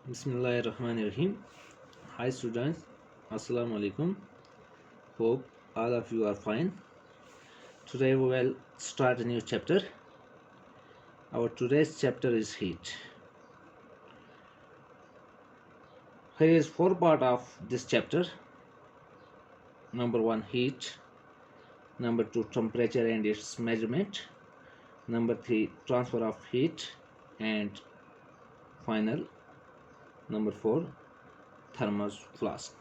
Bismillahirrahmanirrahim. Hi students, Assalamu alaikum. Hope all of you are fine. Today we will start a new chapter. Our today's chapter is heat. Here is four part of this chapter. Number 1, heat. Number 2, temperature and its measurement. Number 3, transfer of heat. And final, number 4, thermos flask.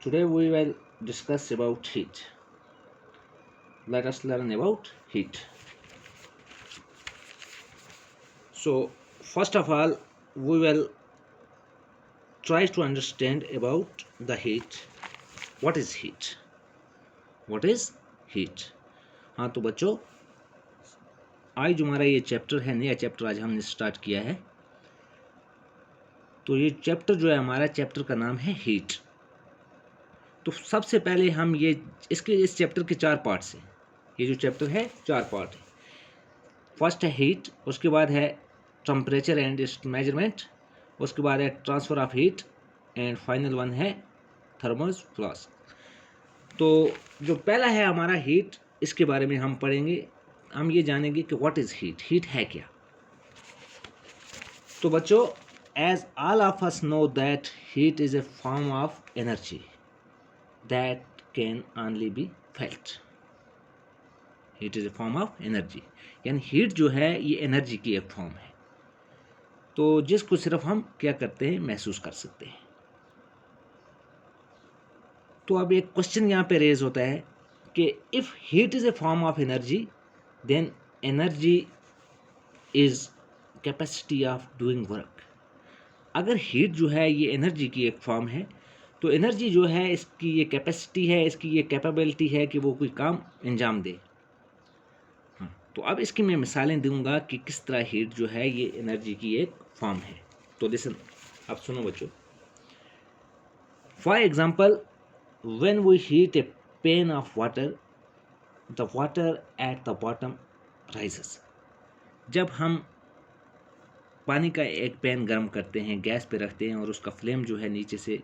Today we will discuss about heat. Let us learn about heat. So first of all, we will try to understand about the heat. What is heat? What is heat? हाँ तो बच्चों, आज जो हमारा ये chapter है, नया chapter आज हमने स्टार्ट किया है। तो ये चैप्टर जो है, हमारा चैप्टर का नाम है हीट। तो सबसे पहले हम इस चैप्टर के 4 पार्ट्स हैं। ये जो चैप्टर है 4 पार्ट है। फर्स्ट है हीट, उसके बाद है टेम्परेचर एंड इट्स मेजरमेंट, उसके बाद है transfer of heat and final one है थर्मस फ्लास्क। तो जो पहला है हमारा हीट, इसके बारे में हम पढ़ेंगे। हम ये जानेंगे कि व्हाट इज़ हीट, हीट है क्या। तो बच्चों, as all of us know that heat is a form of energy that can only be felt. Heat is a form of energy, यानी हीट जो है ये एनर्जी की एक फॉर्म है, तो जिसको सिर्फ हम क्या करते हैं, महसूस कर सकते हैं। तो अब एक क्वेश्चन यहाँ पे रेज होता है कि if heat is a form of energy, then energy is capacity of doing work. अगर हीट जो है ये एनर्जी की एक फॉर्म है, तो एनर्जी जो है इसकी ये कैपेसिटी है, इसकी ये कैपेबिलिटी है कि वो कोई काम अंजाम दे। हाँ, तो अब इसकी मैं मिसालें दूंगा कि किस तरह हीट जो है ये एनर्जी की एक फॉर्म है। तो लिसन, अब सुनो बच्चों। For example, when we heat a pan of water, the water at the bottom rises. जब हम पानी का एक पैन गर्म करते हैं, गैस पे रखते हैं और उसका फ्लेम जो है नीचे से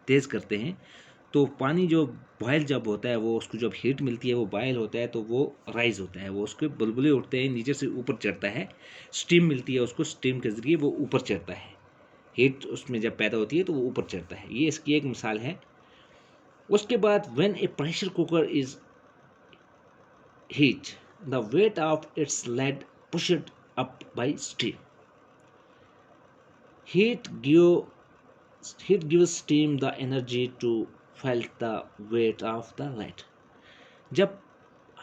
तेज़ करते हैं, तो पानी जो बॉयल जब होता है, वो उसको जब हीट मिलती है, वो बॉयल होता है, तो वो राइज होता है, वो उसके बुलबुले उठते हैं, नीचे से ऊपर चढ़ता है, स्टीम मिलती है उसको, स्टीम के ज़रिए वो ऊपर चढ़ता है। हीट उसमें जब पैदा होती है तो वो ऊपर चढ़ता है। ये इसकी एक मिसाल है। उसके बाद when a pressure cooker is heat, the weight of its lid pushed up by steam. Heat gives steam the energy to felt the weight of the lid. जब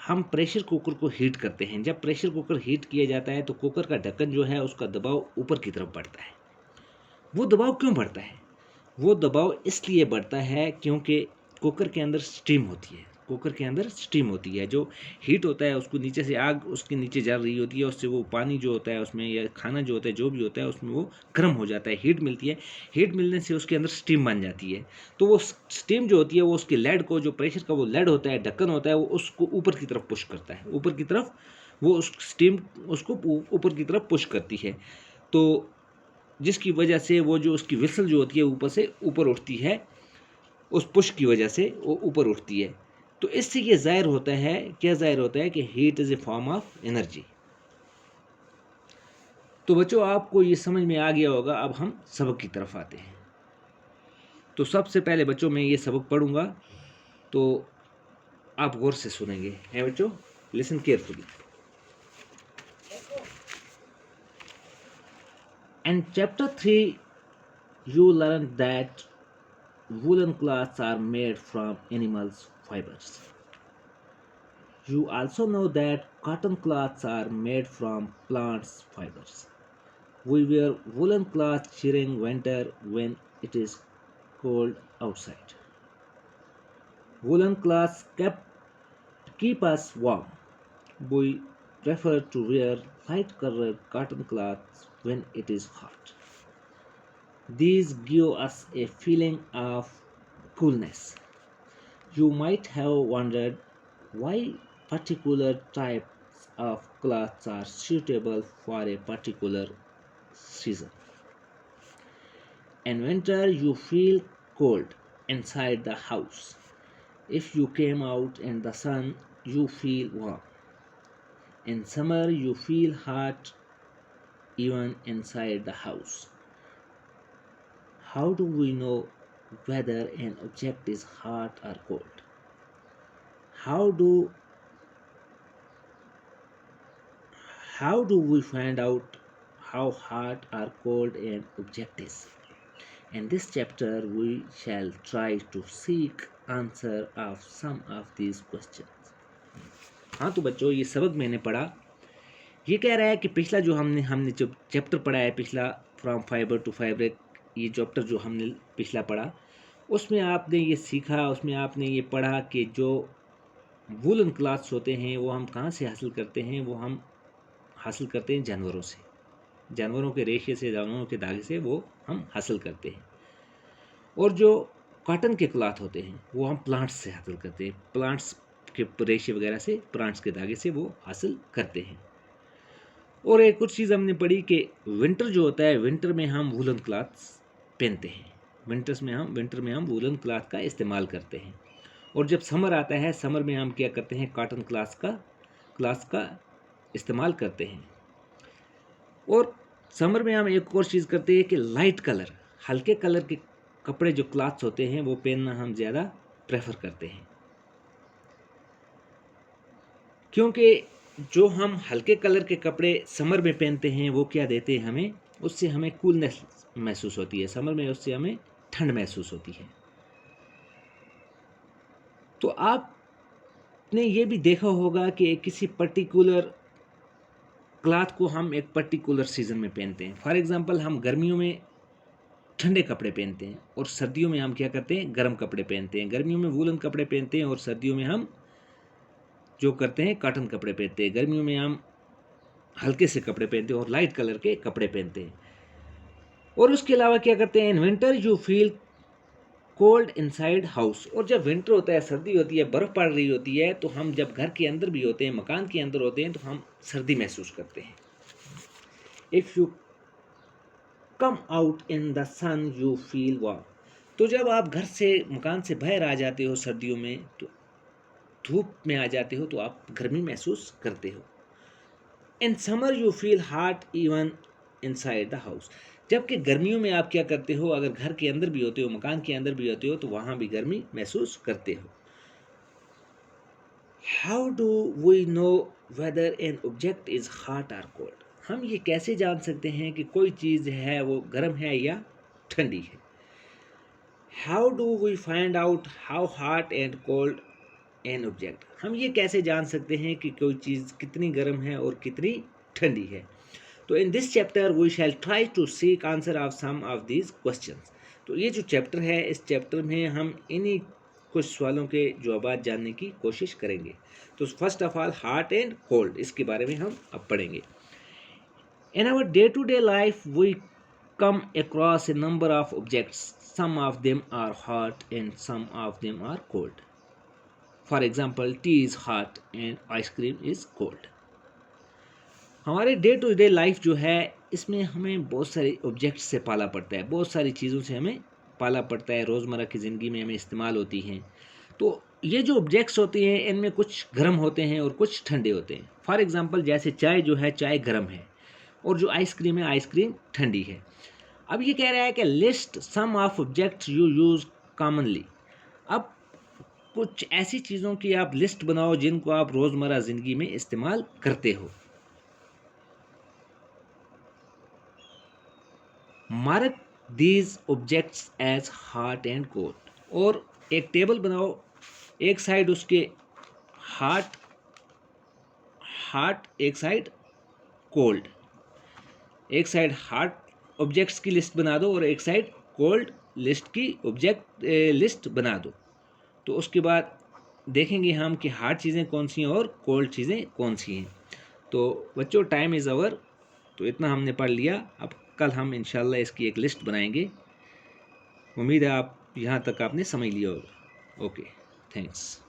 हम प्रेशर कुकर को हीट करते हैं, जब प्रेशर कुकर हीट किया जाता है, तो कुकर का ढक्कन जो है उसका दबाव ऊपर की तरफ बढ़ता है। वो दबाव क्यों बढ़ता है? वो दबाव इसलिए बढ़ता है क्योंकि कुकर के अंदर स्टीम होती है। कुकर के अंदर स्टीम होती है, जो हीट होता है उसको नीचे से आग उसके नीचे जल रही होती है, उससे वो पानी जो होता है उसमें, या खाना जो होता है, जो भी होता है उसमें, वो गर्म हो जाता है, हीट मिलती है। हीट मिलने से उसके अंदर स्टीम बन जाती है। तो वो स्टीम जो होती है वो उसके लेड को, जो प्रेशर का वो लेड होता है, ढक्कन होता है, वो उसको ऊपर की तरफ पुश करता है, ऊपर की तरफ वो उस स्टीम उसको ऊपर की तरफ पुश करती है। तो जिसकी वजह से वो जो उसकी विसल जो होती है ऊपर से ऊपर उठती है, उस पुश की वजह से वो ऊपर उठती है। तो इससे ये ज़ाहिर होता है, क्या ज़ाहिर होता है कि heat is a form of energy. तो बच्चों, आपको ये समझ में आ गया होगा। अब हम सबक की तरफ आते हैं। तो सबसे पहले बच्चों मैं ये सबक पढ़ूंगा, तो आप गौर से सुनेंगे, हैं बच्चों? Listen carefully. In chapter 3, you learn that woolen cloths are made from animals' fibers. You also know that cotton cloths are made from plants' fibers. We wear woolen cloths during winter when it is cold outside. Woolen cloths keep us warm. We prefer to wear light colored cotton cloths when it is hot. These give us a feeling of coolness. You might have wondered why particular types of cloths are suitable for a particular season. In winter you feel cold inside the house. If you came out in the sun you feel warm. In summer you feel hot even inside the house. How do we know whether an object is hot or cold? How do how do we find out how hot or cold an object is? In this chapter we shall try to seek answer of some of these questions. हाँ तो बच्चों, ये सबक मैंने पढ़ा, ये कह रहा है कि पिछला जो हमने जो चैप्टर पढ़ा है, पिछला फ्रॉम फाइबर टू फैब्रिक, ये चैप्टर जो हमने पिछला पढ़ा, उसमें आपने ये सीखा, उसमें आपने ये पढ़ा कि जो वूलन क्लॉथ्स होते हैं वो हम कहाँ से हासिल करते हैं? वो हम हासिल करते हैं जानवरों से, जानवरों के रेशे से, जानवरों के धागे से वो हम हासिल करते हैं। और जो कॉटन के क्लॉथ होते हैं वो हम प्लांट्स से हासिल करते हैं, प्लांट्स के रेशे वगैरह से, प्लांट्स के धागे से वो हासिल करते हैं। और एक कुछ चीज़ हमने पढ़ी कि विंटर जो होता है, विंटर में हम वूलन क्लॉथ्स पहनते हैं, विंटर में हम वूलन क्लॉथ का इस्तेमाल करते हैं। और जब समर आता है, समर में हम क्या करते हैं? कॉटन क्लॉथ का इस्तेमाल करते हैं। और समर में हम एक और चीज़ करते हैं कि लाइट कलर, हल्के कलर के कपड़े जो क्लॉथ्स होते हैं वो पहनना हम ज़्यादा प्रेफर करते हैं, क्योंकि जो हम हल्के कलर के कपड़े समर में पहनते हैं वो क्या देते हैं हमें? उससे हमें कूलनेस महसूस होती है, समर में उससे हमें ठंड महसूस होती है। तो आपने ये भी देखा होगा कि किसी पर्टिकुलर क्लॉथ को हम एक पर्टिकुलर सीज़न में पहनते हैं। फॉर एग्जांपल, हम गर्मियों में ठंडे कपड़े पहनते हैं और सर्दियों में हम क्या करते हैं? गर्म कपड़े पहनते हैं। गर्मियों में वूलन कपड़े पहनते हैं और सर्दियों में हम जो करते हैं कॉटन कपड़े पहनते हैं। गर्मियों में हम हल्के से कपड़े पहनते हैं और लाइट कलर के कपड़े पहनते हैं। और उसके अलावा क्या करते हैं? In winter you feel cold inside house. और जब विंटर होता है, सर्दी होती है, बर्फ़ पड़ रही होती है, तो हम जब घर के अंदर भी होते हैं, मकान के अंदर होते हैं, तो हम सर्दी महसूस करते हैं। If you come out in the sun you feel warm. तो जब आप घर से, मकान से बाहर आ जाते हो सर्दियों में, तो धूप में आ जाते हो, तो आप गर्मी महसूस करते हो। In summer you feel hot even inside the house. जबकि गर्मियों में आप क्या करते हो? अगर घर के अंदर भी होते हो, मकान के अंदर भी होते हो, तो वहाँ भी गर्मी महसूस करते हो। How do we know whether an object is hot और कोल्ड? हम ये कैसे जान सकते हैं कि कोई चीज़ है वो गर्म है या ठंडी है? How do we find out how hot and cold an object? हम ये कैसे जान सकते हैं कि कोई चीज़ कितनी गर्म है और कितनी ठंडी है? तो in this chapter we shall try to seek answer of some of these questions. तो ये जो चैप्टर है, इस चैप्टर में हम इन्हीं कुछ सवालों के जवाब जानने की कोशिश करेंगे। तो first of all, hot and cold, इसके बारे में हम अब पढ़ेंगे। In our day to day life we come across a number of objects. Some of them are hot and some of them are cold. For example, tea is hot and ice cream is cold. हमारे day to day life जो है, इसमें हमें बहुत सारे objects से पाला पड़ता है, बहुत सारी चीज़ों से हमें पाला पड़ता है, रोज़मर्रा की ज़िंदगी में हमें इस्तेमाल होती हैं। तो ये जो ऑब्जेक्ट्स होते हैं, इनमें कुछ गर्म होते हैं और कुछ ठंडे होते हैं। फॉर एग्जांपल, जैसे चाय जो है, चाय गर्म है, और जो आइसक्रीम है, आइसक्रीम ठंडी है। अब ये कह रहा है कि list some of objects you use commonly. अब कुछ ऐसी चीज़ों की आप लिस्ट बनाओ जिनको आप रोज़मर्रा ज़िंदगी में इस्तेमाल करते हो। Mark these objects as hot and cold. और एक टेबल बनाओ, एक साइड उसके हॉट, एक साइड कोल्ड, एक साइड हॉट ऑब्जेक्ट्स की लिस्ट बना दो और एक साइड कोल्ड लिस्ट की ऑब्जेक्ट लिस्ट बना दो। तो उसके बाद देखेंगे हम कि हॉट चीज़ें कौन सी हैं और कोल्ड चीज़ें कौन सी हैं। तो बच्चों, टाइम इज़ अवर, तो इतना हमने पढ़ लिया। अब कल हम इंशाल्लाह इसकी एक लिस्ट बनाएंगे। उम्मीद है आप यहाँ तक आपने समझ लिया होगा। Okay, thanks.